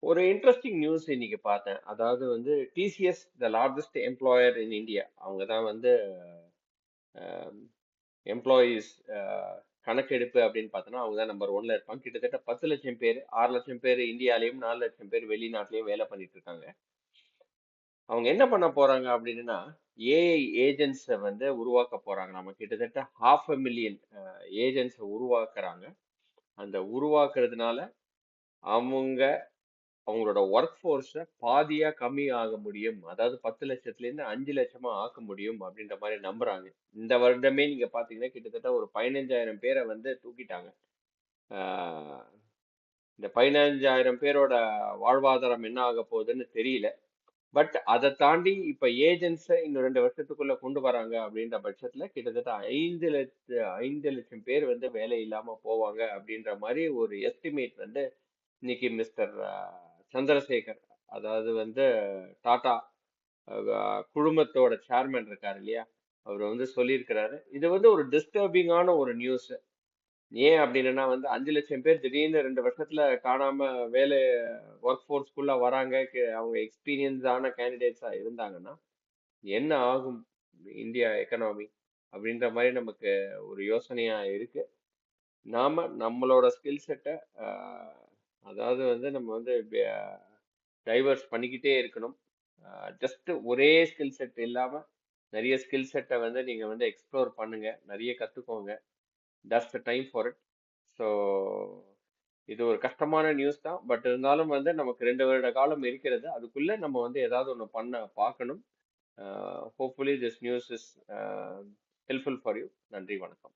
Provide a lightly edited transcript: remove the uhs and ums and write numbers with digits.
ஒரு interesting news இன்னைக்கு பார்த்தேன். அதாவது வந்து TCS the largest employer in India. அவங்க தான் வந்து எம்ப்ளாயீஸ் கணக்கெடுப்பு அப்படின்னு பார்த்தோன்னா அவங்க தான் நம்பர் ஒன்ல இருப்பாங்க. கிட்டத்தட்ட 10 லட்சம் பேர், 6 லட்சம் பேர் இந்தியாலையும், 4 லட்சம் பேர் வெளிநாட்டிலையும் வேலை பண்ணிட்டு இருக்காங்க. அவங்க என்ன பண்ண போறாங்க அப்படின்னா ஏஐ ஏஜென்ட்ஸை வந்து உருவாக்க போறாங்க. நம்ம கிட்டத்தட்ட 500,000 ஏஜென்ட்ஸை உருவாக்குறாங்க. அந்த உருவாக்குறதுனால அவங்க அவங்களோட ஒர்க் ஃபோர்ஸை பாதியா கம்மி ஆக முடியும். அதாவது 10 லட்சத்துல இருந்து 5 லட்சமா ஆக்க முடியும் அப்படின்ற மாதிரி நம்புறாங்க. இந்த வருடமே நீங்க பாத்தீங்கன்னா கிட்டத்தட்ட ஒரு 15,000 பேரை வந்து தூக்கிட்டாங்க. ஆஹ் இந்த 15,000 பேரோட வாழ்வாதாரம் என்ன ஆக போகுதுன்னு தெரியல. பட் அதை தாண்டி இப்ப ஏஜென்ட்ஸை இன்னும் 2 வருஷத்துக்குள்ள கொண்டு வராங்க அப்படின்ற பட்சத்துல கிட்டத்தட்ட 5 லட்சம் பேர் வந்து வேலை இல்லாம போவாங்க அப்படின்ற மாதிரி ஒரு எஸ்டிமேட் வந்து இன்னைக்கு மிஸ்டர் சந்திரசேகர், அதாவது வந்து டாடா குழுமத்தோட சேர்மன் இருக்காரு இல்லையா, அவர் வந்து சொல்லியிருக்கிறாரு. இது வந்து ஒரு டிஸ்டர்பிங்கான ஒரு நியூஸ். ஏன் அப்படின்னா வந்து 5 லட்சம் பேர் திடீர்னு 2 வருஷத்துல காணாம வேலை ஒர்க் ஃபோர்ஸ்க்குள்ள வராங்க. அவங்க எக்ஸ்பீரியன்ஸ் ஆன கேண்டிடேட்ஸா இருந்தாங்கன்னா என்ன ஆகும் இந்தியா எக்கனாமி அப்படின்ற மாதிரி நமக்கு ஒரு யோசனையா இருக்கு. நாம நம்மளோட ஸ்கில் செட்டை அதாவது வந்து நம்ம வந்து டைவர்ஸ் பண்ணிக்கிட்டே இருக்கணும். ஜஸ்ட் ஒரே ஸ்கில் செட் இல்லாம நிறைய ஸ்கில் செட்டை வந்து நீங்க வந்து எக்ஸ்ப்ளோர் பண்ணுங்க, நிறைய கத்துக்கோங்க. That's the time for it. So இது ஒரு கஷ்டமான நியூஸ் தான். பட் இருந்தாலும் வந்து நமக்கு 2 வருட காலம் இருக்கிறது. அதுக்குள்ள நம்ம வந்து ஏதாவது ஒன்று பண்ண பார்க்கணும். Hopefully this news is helpful for you. நன்றி, வணக்கம்.